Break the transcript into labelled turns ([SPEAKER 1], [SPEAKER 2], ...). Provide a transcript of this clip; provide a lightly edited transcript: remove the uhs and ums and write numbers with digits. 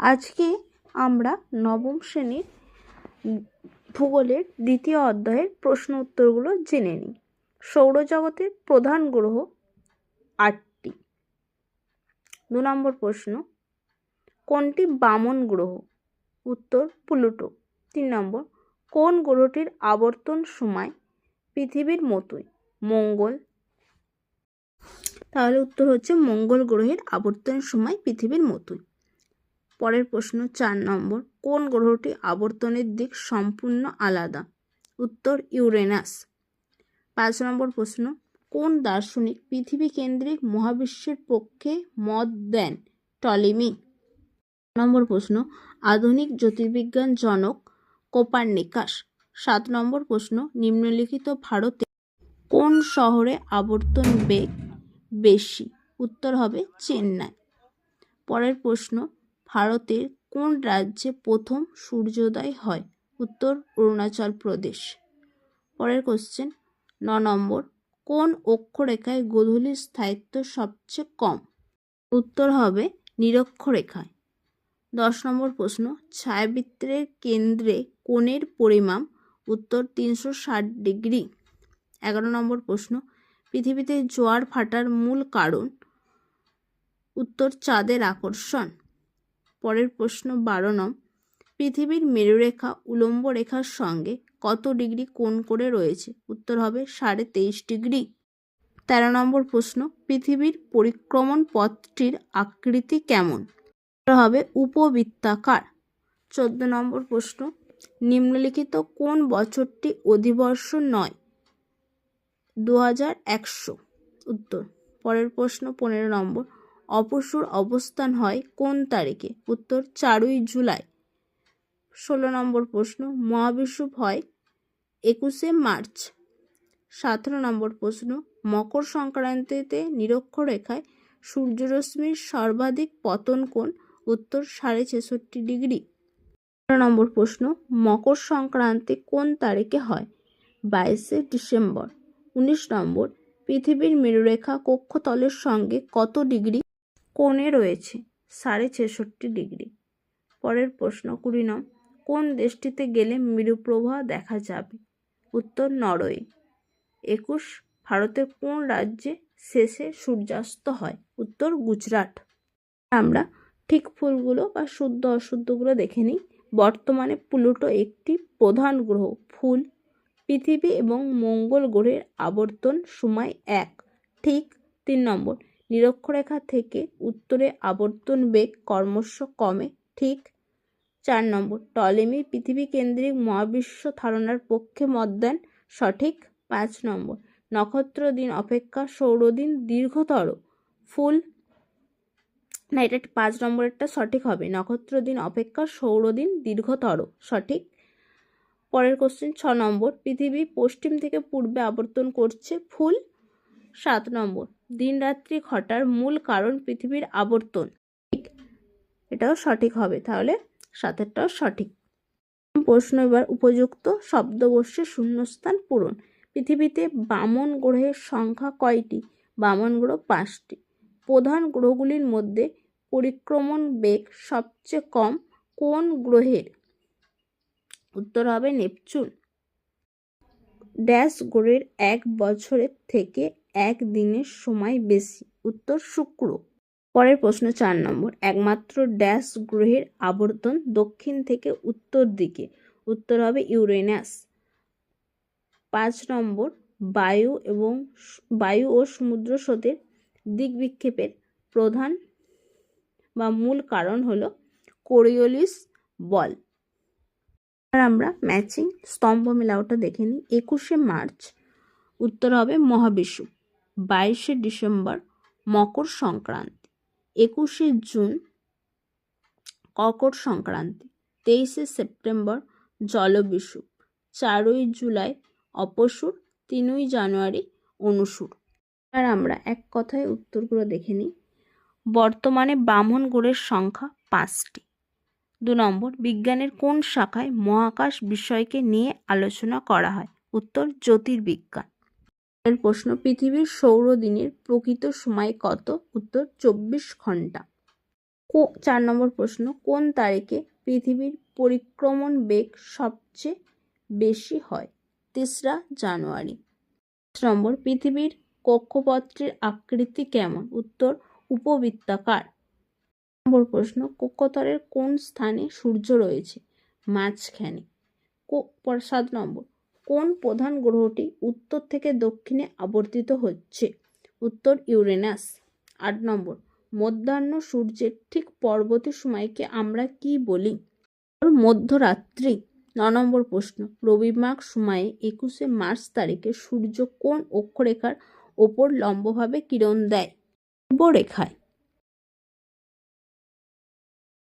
[SPEAKER 1] আজকে আমরা নবম শ্রেণীর ভূগোলের দ্বিতীয় অধ্যায়ের প্রশ্ন উত্তরগুলো জেনে নিই। সৌরজগতের প্রধান গ্রহ 8টি। 2 নম্বর প্রশ্ন, কোনটি বামন গ্রহ? উত্তর প্লুটো। 3 নম্বর, কোন গ্রহটির আবর্তন সময় পৃথিবীর মতোই? মঙ্গল। তাহলে উত্তর হচ্ছে মঙ্গল গ্রহের আবর্তন সময় পৃথিবীর মতোই। পরের প্রশ্ন 4 নম্বর, কোন গ্রহটি আবর্তনের দিক সম্পূর্ণ আলাদা? উত্তর ইউরেনাস। 5 নম্বর প্রশ্ন, কোন দার্শনিক পৃথিবী কেন্দ্রিক মহাবিশ্বের পক্ষে মত দেন? টলেমি। নম্বর প্রশ্ন, আধুনিক জ্যোতির্বিজ্ঞান জনক কোপার্নিকাস। 7 নম্বর প্রশ্ন, নিম্নলিখিত ভারতে কোন শহরে আবর্তন বেগ বেশি? উত্তর হবে চেন্নাই। পরের প্রশ্ন, ভারতের কোন রাজ্যে প্রথম সূর্যোদয় হয়? উত্তর অরুণাচল প্রদেশ। পরের কোশ্চেন 9 নম্বর, কোন অক্ষরেখায় গোধূলির স্থায়িত্ব সবচেয়ে কম? উত্তর হবে নিরক্ষরেখায়। 10 নম্বর প্রশ্ন, ছায়াবৃত্তের কেন্দ্রে কোণের পরিমাপ? উত্তর 360 ডিগ্রি। 11 নম্বর প্রশ্ন, পৃথিবীতে জোয়ার ভাটার মূল কারণ? উত্তর চাঁদের আকর্ষণ। পরের প্রশ্ন 12 নং, পৃথিবীর মেরুরেখা উল্লম্ব রেখার সঙ্গে কত ডিগ্রি কোণ করে রয়েছে? উত্তর হবে 23.5 ডিগ্রি। 13 নম্বর প্রশ্ন, পৃথিবীর পরিক্রমণ পথটির আকৃতি কেমন? উত্তর হবে উপবৃত্তাকার। 14 নম্বর প্রশ্ন, নিম্নলিখিত কোন বছরটি অধিবর্ষ নয়? 2100। উত্তর। পরের প্রশ্ন 15 নম্বর, অপসূর অবস্থান হয় কোন তারিখে? উত্তর 4ই জুলাই। 16 নম্বর প্রশ্ন, মহাবিষুব হয় 21শে মার্চ। 17 নম্বর প্রশ্ন, মকর সংক্রান্তিতে নিরক্ষরেখায় সূর্যরশ্মির সর্বাধিক পতন কোণ? উত্তর 66.5 ডিগ্রি। 18 নম্বর প্রশ্ন, মকর সংক্রান্তি কোন তারিখে হয়? 22শে ডিসেম্বর। 19 নম্বর, পৃথিবীর মেরুরেখা কক্ষতলের সঙ্গে কত ডিগ্রি কোণে রয়েছে? 66.5 ডিগ্রি। পরের প্রশ্ন 20 নং, কোন দেশটিতে গেলে মেরুপ্রবাহ দেখা যাবে? উত্তর নরওয়ে। 21, ভারতের কোন রাজ্যে শেষে সূর্যাস্ত হয়? উত্তর গুজরাট। আমরা ঠিক ফুলগুলো বা শুদ্ধ অশুদ্ধগুলো দেখে নিই। বর্তমানে প্লুটো একটি প্রধান গ্রহ। ফুল, পৃথিবী এবং মঙ্গল গ্রহের আবর্তন সময় এক। ঠিক। 3 নম্বর, নিরক্ষরেখা থেকে উত্তরে আবর্তন বেগ ক্রমশ কমে। ঠিক। 4 নম্বর, টলেমি পৃথিবী কেন্দ্রিক মহাবিশ্ব ধারণার পক্ষে মত দেন। সঠিক। 5 নম্বর, নক্ষত্র দিন অপেক্ষা সৌরদিন দীর্ঘতর। ফুল না, এটা 5 নম্বরেরটা সঠিক হবে। নক্ষত্র দিন অপেক্ষা সৌরদিন দীর্ঘতর। সঠিক। পরের কোশ্চেন 6 নম্বর, পৃথিবী পশ্চিম থেকে পূর্বে আবর্তন করছে। ফুল। 7 নম্বর, দিন রাত্রি ঘটার মূল কারণ পৃথিবীর আবর্তন। ঠিক, এটাও সঠিক হবে। তাহলে 7এরটাও সঠিক। প্রশ্ন এবার, উপযুক্ত শব্দবর্ষে শূন্যস্থান পূরণ। পৃথিবীতে বামন গ্রহের সংখ্যা কয়টি? বামন গ্রহ 5টি। প্রধান গ্রহগুলির মধ্যে পরিক্রমণ বেগ সবচেয়ে কম কোন গ্রহের? উত্তর হবে নেপচুন। ড্যাশ গ্রহের 1 বছরের থেকে 1 দিনের সময় বেশি? উত্তর শুক্র। পরের প্রশ্ন 4 নম্বর, একমাত্র ড্যাশ গ্রহের আবর্তন দক্ষিণ থেকে উত্তর দিকে? উত্তর হবে ইউরেনাস। 5 নম্বর, বায়ু ও সমুদ্র স্রোতের দিক বিক্ষেপের প্রধান বা মূল কারণ হলো কোরিওলিস বল। আর আমরা ম্যাচিং স্তম্ভ মেলাওটা দেখে নিই। 21শে মার্চ উত্তর হবে মহাবিষুব। 22শে ডিসেম্বর মকর সংক্রান্তি। 21শে জুন কর্কট সংক্রান্তি। 23শে সেপ্টেম্বর জলবিষুব। 4ই জুলাই অপসূর। 3ই জানুয়ারি অনুসূর। আর আমরা এক কথায় উত্তরগুলো দেখে নিই। বর্তমানে বামন গ্রহের সংখ্যা 5টি। 2 নম্বর, বিজ্ঞানের কোন শাখায় মহাকাশ বিষয়কে নিয়ে আলোচনা করা হয়? উত্তর জ্যোতির্বিজ্ঞান। এর প্রশ্ন, পৃথিবীর সৌরদিনের প্রকৃত সময় কত? উত্তর 24 ঘন্টা। 4 নম্বর প্রশ্ন, কোন তারিখে পৃথিবীর পরিক্রমণ বেগ সবচেয়ে বেশি হয়? 3রা জানুয়ারি। 5 নম্বর, পৃথিবীর কক্ষপথটির আকৃতি কেমন? উত্তর, উপবৃত্তাকার। নম্বর প্রশ্ন, কক্ষপথের কোন স্থানে সূর্য রয়েছে? মাঝখানে। 7 নম্বর, কোন প্রধান গ্রহটি উত্তর থেকে দক্ষিণে আবর্তিত হচ্ছে? উত্তর, ইউরেনাস। 8 নম্বর, মধ্যাহ্ন সূর্যের ঠিক পরবর্তী সময়কে আমরা কি বলি? মধ্যরাত্রি। 9 নম্বর প্রশ্ন, রবিমাঘ সময়ে 21শে মার্চ তারিখে সূর্য কোন অক্ষরেখার ওপর লম্বভাবে কিরণ দেয়? পূর্ব রেখায়।